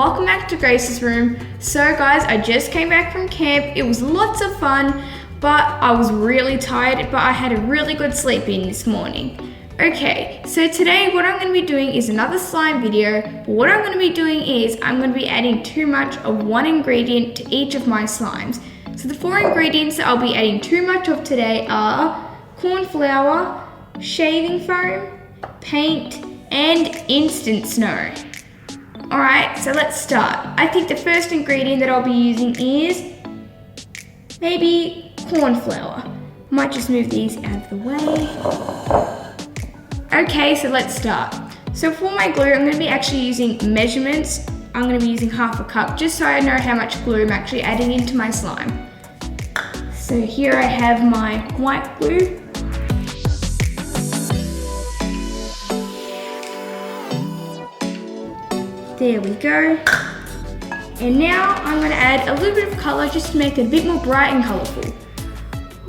welcome back to Grace's room. So guys, I just came back from camp. It was lots of fun, but I was really tired, but I had a really good sleep in this morning. Okay, so today what I'm going to be doing is another slime video. What I'm going to be doing is I'm going to be adding too much of one ingredient to each of my slimes. So the 4 ingredients that I'll be adding too much of today are corn flour, shaving foam, paint, and instant snow. Alright, so let's start. I think the first ingredient that I'll be using is maybe corn flour. Might just move these out of the way. Okay, so let's start. So for my glue, I'm going to be actually using measurements. I'm going to be using half a cup just so I know how much glue I'm actually adding into my slime. So here I have my white glue. There we go. And now I'm going to add a little bit of colour just to make it a bit more bright and colourful.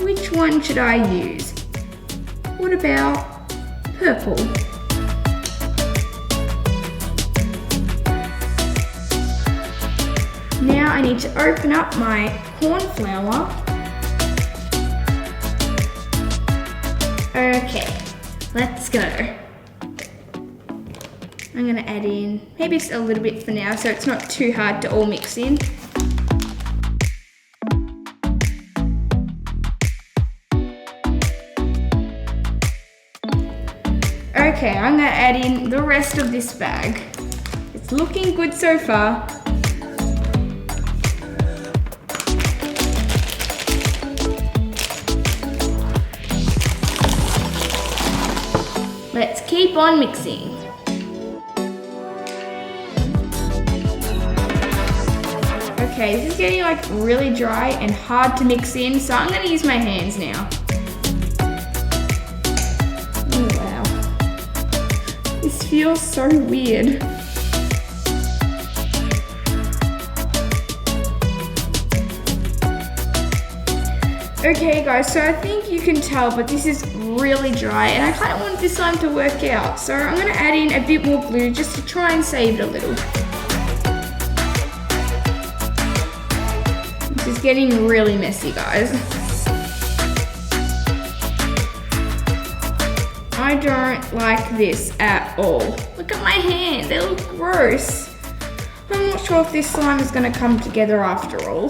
Which one should I use? What about purple? Now I need to open up my corn flour. Okay, let's go. I'm going to add in maybe just a little bit for now so it's not too hard to all mix in. Okay, I'm going to add in the rest of this bag. It's looking good so far. Let's keep on mixing. Okay, this is getting like really dry and hard to mix in, so I'm going to use my hands now. Oh wow. This feels so weird. Okay guys, so I think you can tell, but this is really dry and I kind of want this slime to work out. So I'm going to add in a bit more glue just to try and save it a little. This is getting really messy, guys. I don't like this at all. Look at my hand, they look gross. I'm not sure if this slime is going to come together after all.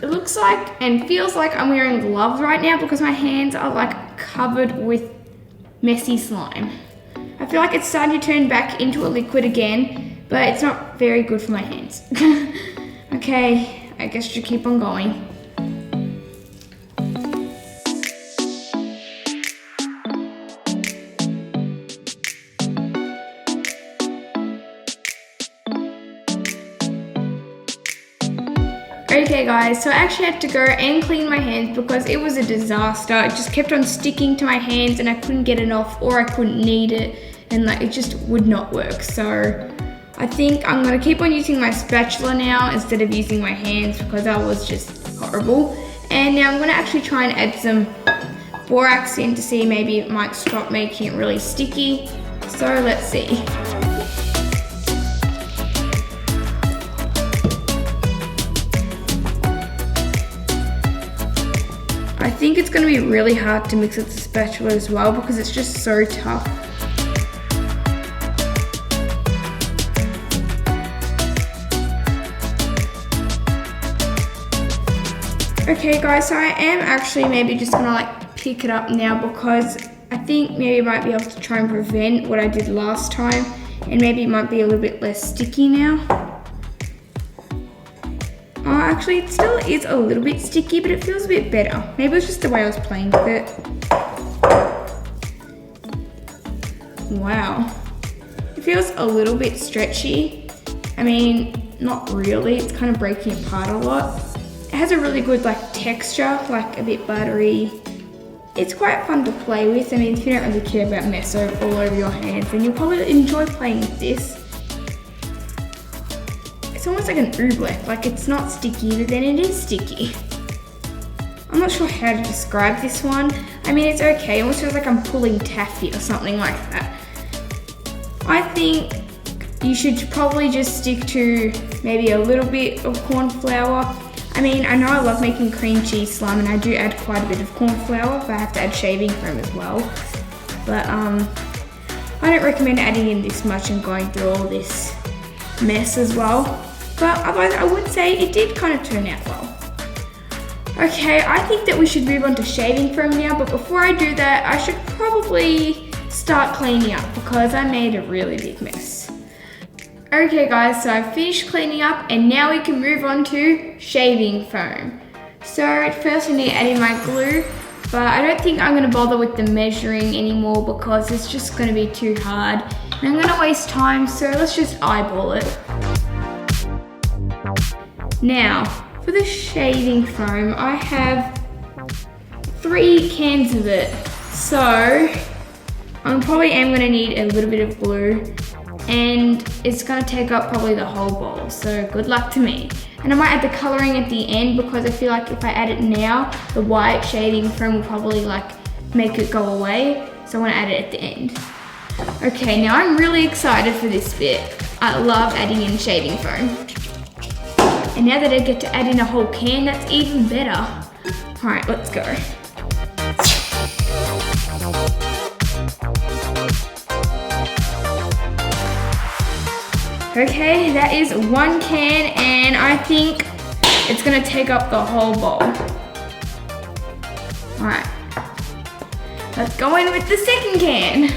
It looks like and feels like I'm wearing gloves right now because my hands are like covered with messy slime. I feel like it's starting to turn back into a liquid again, but it's not very good for my hands. Okay, I guess you keep on going. Okay guys, so I actually had to go and clean my hands because it was a disaster. It just kept on sticking to my hands and I couldn't get it off, or I couldn't knead it, and like it just would not work. So I think I'm gonna keep on using my spatula now instead of using my hands because that was just horrible. And now I'm gonna actually try and add some borax in to see maybe it might stop making it really sticky. So let's see. I think it's going to be really hard to mix with the spatula as well because it's just so tough. Okay guys, so I am actually maybe just going to like pick it up now because I think maybe I might be able to try and prevent what I did last time, and maybe it might be a little bit less sticky now. Oh, actually it still is a little bit sticky, but it feels a bit better. Maybe it's just the way I was playing with it. Wow. It feels a little bit stretchy. I mean, not really, it's kind of breaking apart a lot. It has a really good like texture, like a bit buttery. It's quite fun to play with. I mean, if you don't really care about mess all over your hands, then you'll probably enjoy playing with this. It's almost like an oobleck, like it's not sticky, but then it is sticky. I'm not sure how to describe this one. I mean, it's okay. It almost feels like I'm pulling taffy or something like that. I think you should probably just stick to maybe a little bit of corn flour. I mean, I know I love making cream cheese slime and I do add quite a bit of corn flour, but I have to add shaving foam as well. But I don't recommend adding in this much and going through all this mess as well. But otherwise, I would say it did kind of turn out well. Okay, I think that we should move on to shaving foam now, but before I do that, I should probably start cleaning up because I made a really big mess. Okay guys, so I've finished cleaning up and now we can move on to shaving foam. So first I need to add in my glue, but I don't think I'm going to bother with the measuring anymore because it's just going to be too hard and I'm going to waste time, so let's just eyeball it. Now, for the shaving foam, I have 3 cans of it, so I probably am going to need a little bit of glue and it's going to take up probably the whole bowl, so good luck to me. And I might add the colouring at the end because I feel like if I add it now, the white shaving foam will probably like make it go away, so I want to add it at the end. Okay, now I'm really excited for this bit. I love adding in shaving foam. And now that I get to add in a whole can, that's even better. All right, let's go. Okay, that is 1 can and I think it's gonna take up the whole bowl. All right, let's go in with the second can.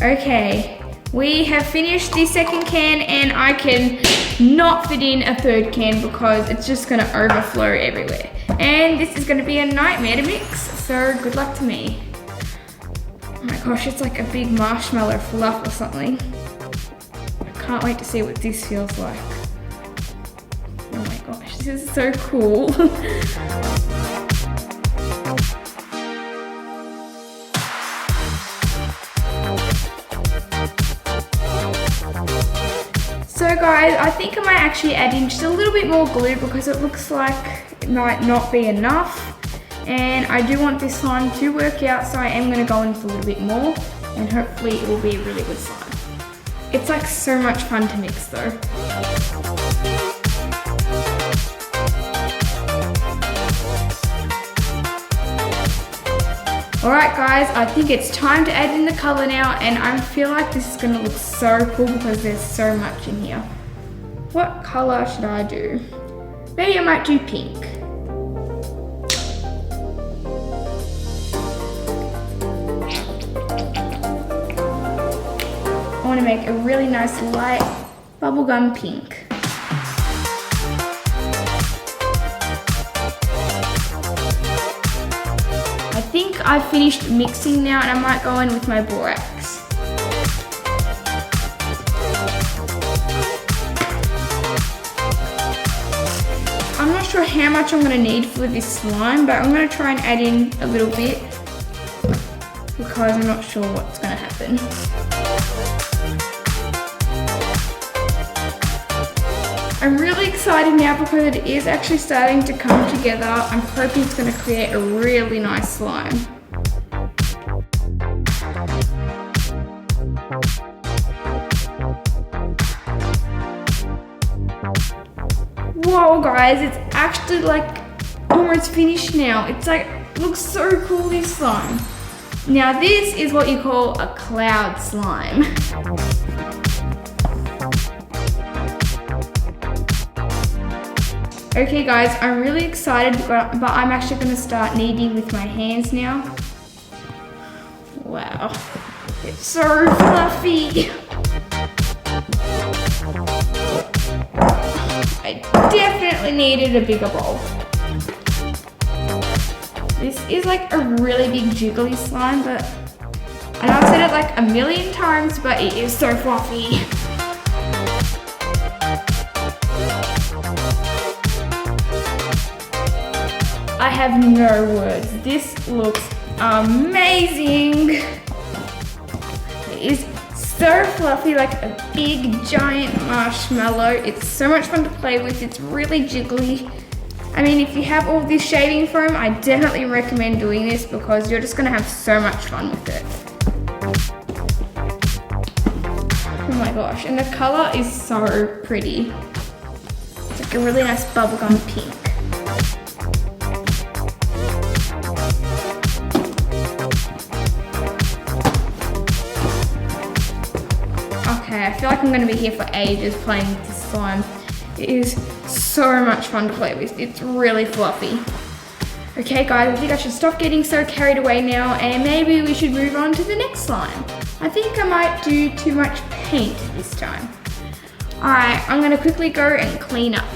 Okay, we have finished the second can and I can not fit in a third can because it's just gonna overflow everywhere. And this is gonna be a nightmare to mix, so good luck to me. Oh my gosh, it's like a big marshmallow fluff or something. I can't wait to see what this feels like. Oh my gosh, this is so cool. So guys, I think I might actually add in just a little bit more glue because it looks like it might not be enough. And I do want this slime to work out, so I am going to go in with a little bit more and hopefully it will be a really good slime. It's like so much fun to mix though. Alright guys, I think it's time to add in the colour now and I feel like this is going to look so cool because there's so much in here. What colour should I do? Maybe I might do pink. I want to make a really nice light bubblegum pink. I think I've finished mixing now and I might go in with my borax. I'm not sure how much I'm going to need for this slime, but I'm going to try and add in a little bit because I'm not sure what's going to happen. I'm really excited now because it is actually starting to come together. I'm hoping it's going to create a really nice slime. Whoa guys, it's actually like almost finished now. It's like, it looks so cool, this slime. Now this is what you call a cloud slime. Okay guys, I'm really excited, but I'm actually going to start kneading with my hands now. Wow, it's so fluffy. I definitely needed a bigger bowl. This is like a really big jiggly slime, but I know I've said it like a million times, but it is so fluffy. I have no words. This looks amazing. It is so fluffy, like a big giant marshmallow. It's so much fun to play with. It's really jiggly. I mean, if you have all this shaving foam, I definitely recommend doing this because you're just gonna have so much fun with it. Oh my gosh, and the color is so pretty. It's like a really nice bubblegum pink. Okay, I feel like I'm gonna be here for ages playing with this slime. It is so much fun to play with. It's really fluffy. Okay guys, I think I should stop getting so carried away now and maybe we should move on to the next slime. I think I might do too much paint this time. Alright, I'm gonna quickly go and clean up.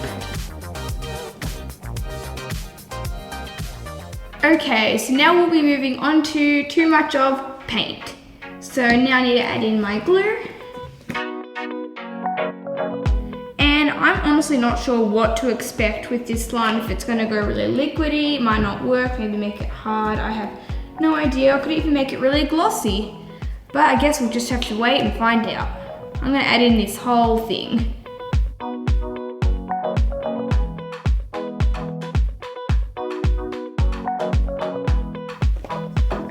Okay, so now we'll be moving on to too much of paint. So now I need to add in my glue. And I'm honestly not sure what to expect with this slime, if it's gonna go really liquidy, it might not work, maybe make it hard, I have no idea. I could even make it really glossy. But I guess we'll just have to wait and find out. I'm gonna add in this whole thing.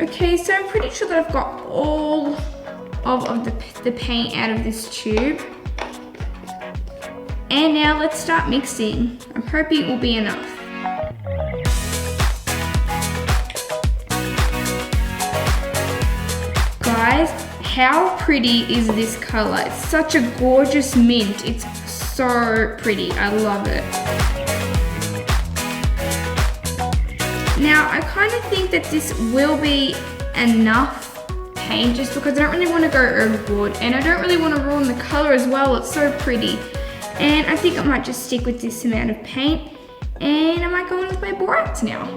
Okay, so I'm pretty sure that I've got all of the paint out of this tube. And now let's start mixing. I'm hoping it will be enough. Guys, how pretty is this color? It's such a gorgeous mint. It's so pretty, I love it. Now, I kind of think that this will be enough paint just because I don't really want to go overboard and I don't really want to ruin the color as well. It's so pretty. And I think I might just stick with this amount of paint and I might go in with my borax now.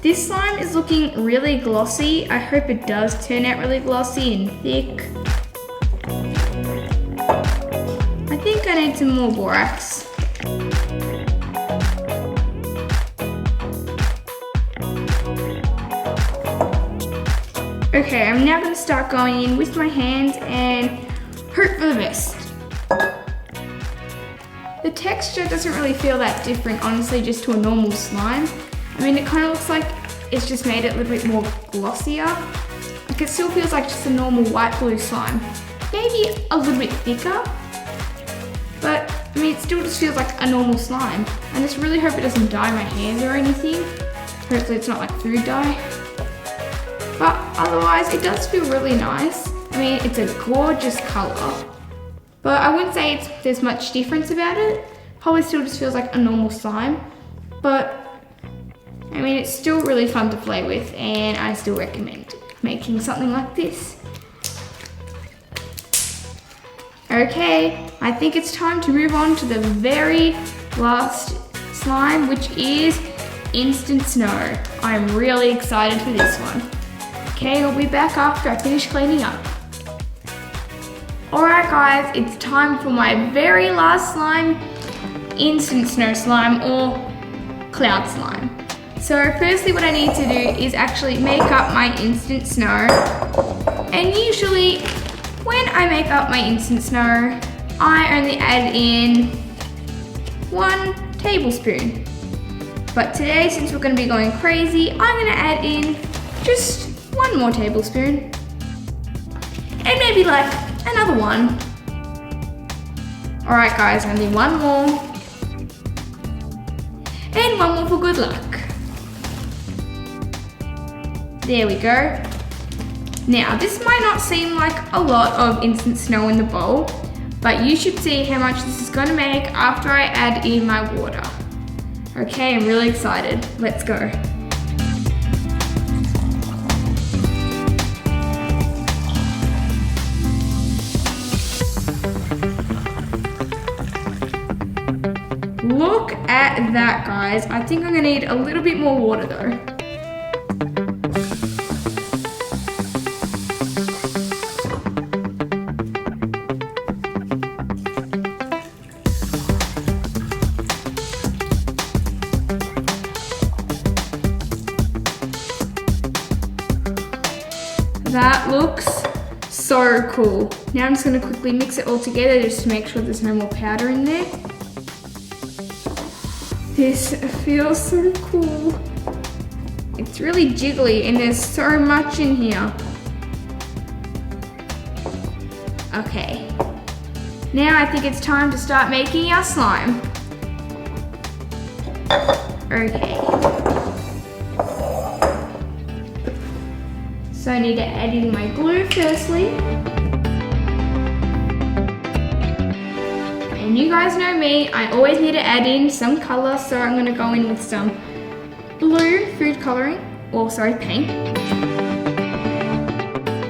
This slime is looking really glossy. I hope it does turn out really glossy and thick. I think I need some more borax. Okay, I'm now going to start going in with my hands and hope for the best. The texture doesn't really feel that different, honestly, just to a normal slime. I mean, it kind of looks like it's just made it a little bit more glossier. Like, it still feels like just a normal white glue slime. Maybe a little bit thicker, but I mean, it still just feels like a normal slime. I just really hope it doesn't dye my hands or anything. Hopefully it's not like food dye. But otherwise, it does feel really nice. I mean, it's a gorgeous color, but I wouldn't say there's much difference about it. Probably still just feels like a normal slime, but I mean, it's still really fun to play with and I still recommend making something like this. Okay, I think it's time to move on to the very last slime, which is instant snow. I'm really excited for this one. Okay, I'll be back after I finish cleaning up. Alright guys, it's time for my very last slime, instant snow slime or cloud slime. So firstly what I need to do is actually make up my instant snow. And usually when I make up my instant snow, I only add in 1 tablespoon. But today, since we're going to be going crazy, I'm going to add in just 1 more tablespoon. And maybe like another 1. Alright guys, only 1 more. And 1 more for good luck. There we go. Now, this might not seem like a lot of instant snow in the bowl, but you should see how much this is going to make after I add in my water. Okay, I'm really excited. Let's go. Look at that, guys. I think I'm going to need a little bit more water though. That looks so cool. Now I'm just gonna quickly mix it all together just to make sure there's no more powder in there. This feels so cool. It's really jiggly and there's so much in here. Okay. Now I think it's time to start making our slime. Okay. So I need to add in my glue firstly. And you guys know me, I always need to add in some color, so I'm gonna go in with some blue food coloring, or sorry, paint.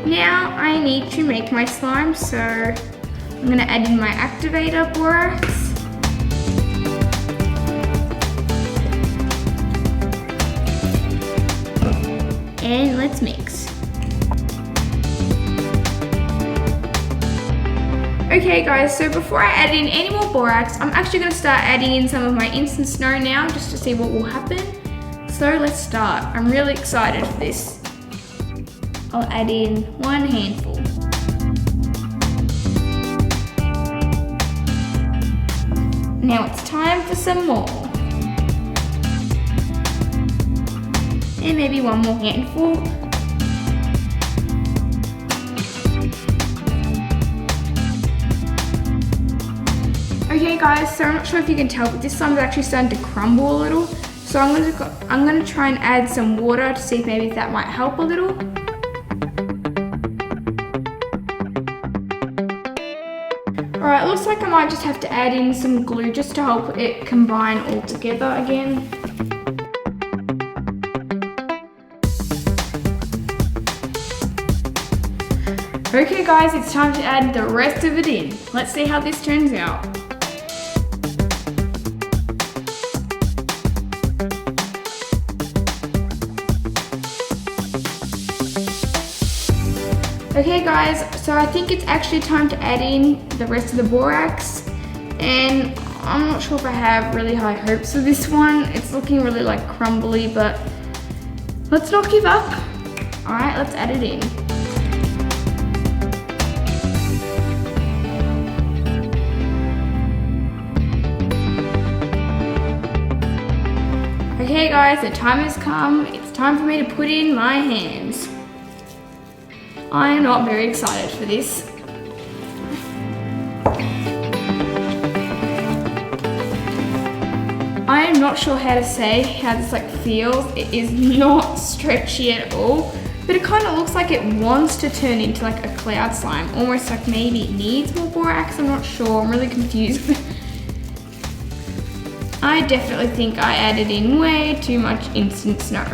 Now I need to make my slime, so I'm gonna add in my activator, Borax. And let's mix. Okay guys, so before I add in any more borax, I'm actually going to start adding in some of my instant snow now just to see what will happen. So let's start. I'm really excited for this. I'll add in 1 handful. Now it's time for some more. And maybe 1 more handful. Okay guys, so I'm not sure if you can tell, but this slime is actually starting to crumble a little. So I'm gonna try and add some water to see if maybe that might help a little. Alright, looks like I might just have to add in some glue just to help it combine all together again. Okay guys, it's time to add the rest of it in. Let's see how this turns out. Okay guys, so I think it's actually time to add in the rest of the borax, and I'm not sure if I have really high hopes for this one. It's looking really like crumbly, but let's not give up. Alright, let's add it in. Okay guys, the time has come. It's time for me to put in my hands. I am not very excited for this. I am not sure how to say how this feels. It is not stretchy at all, but it kind of looks like it wants to turn into a cloud slime, almost like maybe it needs more borax. I'm not sure, I'm really confused. I definitely think I added in way too much instant snow.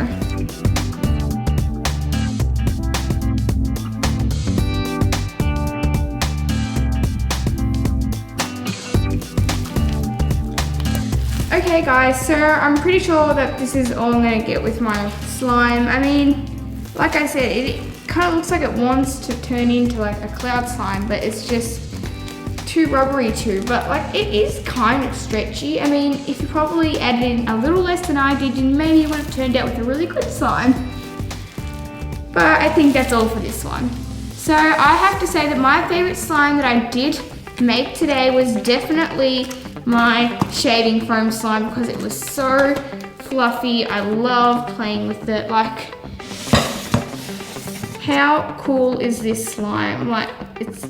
Okay guys, so I'm pretty sure that this is all I'm going to get with my slime. I mean, like I said, it kind of looks like it wants to turn into a cloud slime, but it's just too rubbery too. But it is kind of stretchy. I mean, if you probably added in a little less than I did, then maybe it would have turned out with a really good slime. But I think that's all for this one. So I have to say that my favorite slime that I did make today was definitely my shaving foam slime, because it was so fluffy. I love playing with it. How cool is this slime? It's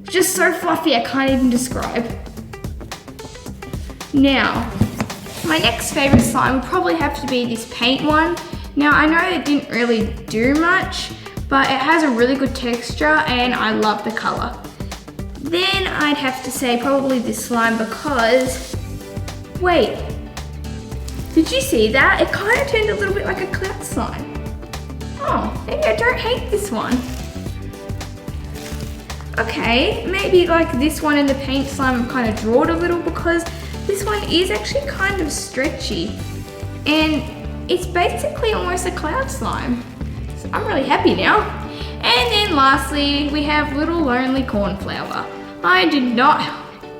just so fluffy, I can't even describe. Now, my next favorite slime would probably have to be this paint one. Now, I know it didn't really do much, but it has a really good texture and I love the color. Then I'd have to say probably this slime, because, wait, did you see that? It kind of turned a little bit like a cloud slime. Oh, maybe I don't hate this one. Okay, maybe this one and the paint slime have kind of drawn a little, because this one is actually kind of stretchy and it's basically almost a cloud slime. So I'm really happy now. And then lastly, we have Little Lonely Cornflower. I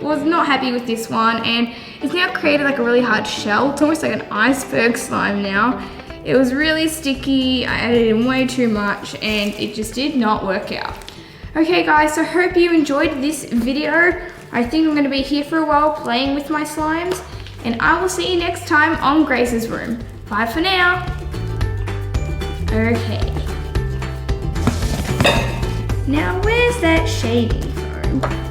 was not happy with this one, and it's now created a really hard shell. It's almost like an iceberg slime now. It was really sticky, I added in way too much and it just did not work out. Okay guys, so I hope you enjoyed this video. I think I'm gonna be here for a while playing with my slimes, and I will see you next time on Grace's room. Bye for now. Okay. Now where's that shaving foam?